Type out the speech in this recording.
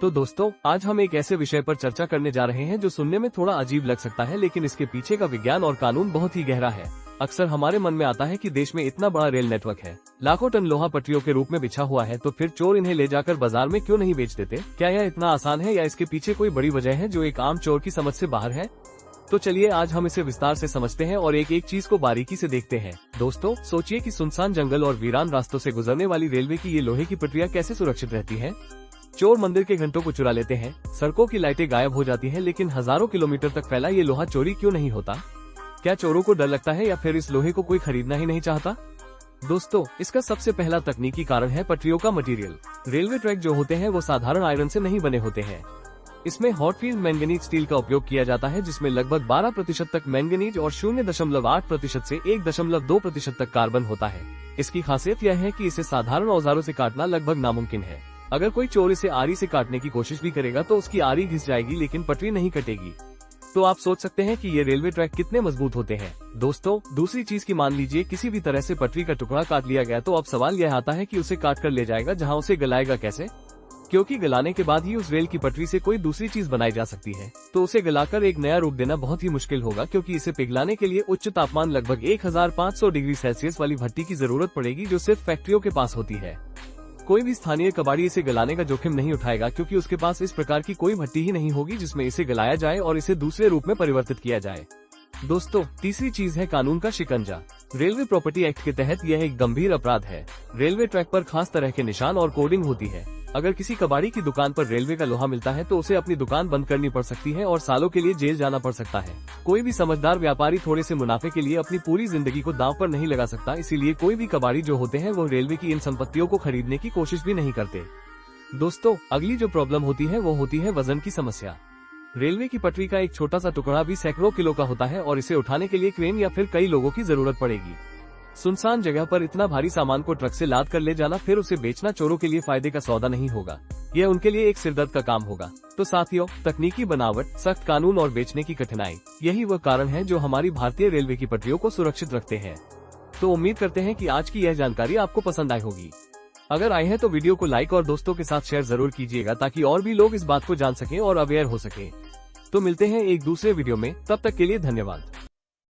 तो दोस्तों, आज हम एक ऐसे विषय पर चर्चा करने जा रहे हैं जो सुनने में थोड़ा अजीब लग सकता है, लेकिन इसके पीछे का विज्ञान और कानून बहुत ही गहरा है। अक्सर हमारे मन में आता है कि देश में इतना बड़ा रेल नेटवर्क है, लाखों टन लोहा पटरियों के रूप में बिछा हुआ है, तो फिर चोर इन्हें ले जाकर बाजार में क्यों नहीं बेच देते? क्या यह इतना आसान है या इसके पीछे कोई बड़ी वजह है जो एक आम चोर की समझ से बाहर है? तो चलिए आज हम इसे विस्तार से समझते हैं और एक एक चीज को बारीकी से देखते हैं। दोस्तों, सोचिए कि सुनसान जंगल और वीरान रास्तों से गुजरने वाली रेलवे की ये लोहे की पटरियां कैसे सुरक्षित रहती हैं? चोर मंदिर के घंटों को चुरा लेते हैं, सड़कों की लाइटें गायब हो जाती हैं, लेकिन हजारों किलोमीटर तक फैला ये लोहा चोरी क्यों नहीं होता? क्या चोरों को डर लगता है या फिर इस लोहे को कोई खरीदना ही नहीं चाहता? दोस्तों, इसका सबसे पहला तकनीकी कारण है पटरियों का मटेरियल। रेलवे ट्रैक जो होते हैं वो साधारण आयरन से नहीं बने होते हैं। इसमें हॉटफील्ड मैंगनीज स्टील का उपयोग किया जाता है, जिसमें लगभग 12% तक मैंगनीज और 0.8% से 1.2% तक कार्बन होता है। इसकी खासियत यह है कि इसे साधारण औजारों से काटना लगभग नामुमकिन है। अगर कोई चोर इसे आरी से काटने की कोशिश भी करेगा तो उसकी आरी घिस जाएगी, लेकिन पटरी नहीं कटेगी। तो आप सोच सकते हैं कि ये रेलवे ट्रैक कितने मजबूत होते हैं। दोस्तों, दूसरी चीज की मान लीजिए किसी भी तरह से पटरी का टुकड़ा काट लिया गया, तो अब सवाल यह आता है कि उसे काट कर ले जाएगा जहां उसे गलाएगा कैसे? क्योंकि गलाने के बाद ही उस रेल की पटरी से कोई दूसरी चीज बनाई जा सकती है, तो उसे गलाकर एक नया रूप देना बहुत ही मुश्किल होगा, क्योंकि इसे पिघलाने के लिए उच्च तापमान लगभग 1500 डिग्री सेल्सियस वाली भट्टी की जरूरत पड़ेगी, जो सिर्फ फैक्ट्रियों के पास होती है। कोई भी स्थानीय कबाड़ी इसे गलाने का जोखिम नहीं उठाएगा, क्योंकि उसके पास इस प्रकार की कोई भट्टी ही नहीं होगी जिसमें इसे गलाया जाए और इसे दूसरे रूप में परिवर्तित किया जाए। दोस्तों, तीसरी चीज है कानून का शिकंजा। रेलवे प्रॉपर्टी एक्ट के तहत यह एक गंभीर अपराध है। रेलवे ट्रैक पर खास तरह के निशान और कोडिंग होती है। अगर किसी कबाड़ी की दुकान पर रेलवे का लोहा मिलता है तो उसे अपनी दुकान बंद करनी पड़ सकती है और सालों के लिए जेल जाना पड़ सकता है। कोई भी समझदार व्यापारी थोड़े से मुनाफे के लिए अपनी पूरी जिंदगी को दांव पर नहीं लगा सकता, इसीलिए कोई भी कबाड़ी जो होते हैं वो रेलवे की इन संपत्तियों को खरीदने की कोशिश भी नहीं करते। दोस्तों, अगली जो प्रॉब्लम होती है वो होती है वजन की समस्या। रेलवे की पटरी का एक छोटा सा टुकड़ा भी सैकड़ों किलो का होता है और इसे उठाने के लिए क्रेन या फिर कई लोगों की जरूरत पड़ेगी। सुनसान जगह पर इतना भारी सामान को ट्रक से लाद कर ले जाना फिर उसे बेचना चोरों के लिए फायदे का सौदा नहीं होगा, यह उनके लिए एक सिरदर्द का काम होगा। तो साथियों, तकनीकी बनावट, सख्त कानून और बेचने की कठिनाई, यही वह कारण है जो हमारी भारतीय रेलवे की पटरियों को सुरक्षित रखते हैं। तो उम्मीद करते हैं कि आज की यह जानकारी आपको पसंद आई होगी। अगर आई है तो वीडियो को लाइक और दोस्तों के साथ शेयर जरूर कीजिएगा, ताकि और भी लोग इस बात को जान सकें और अवेयर हो सके। तो मिलते हैं एक दूसरे वीडियो में, तब तक के लिए धन्यवाद।